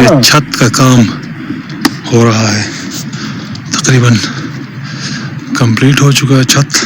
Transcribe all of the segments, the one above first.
छत का काम हो रहा है, तकरीबन कंप्लीट हो चुका है छत।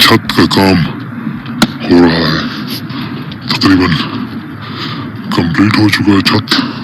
छत का काम हो रहा है, तकरीबन कंप्लीट हो चुका है छत।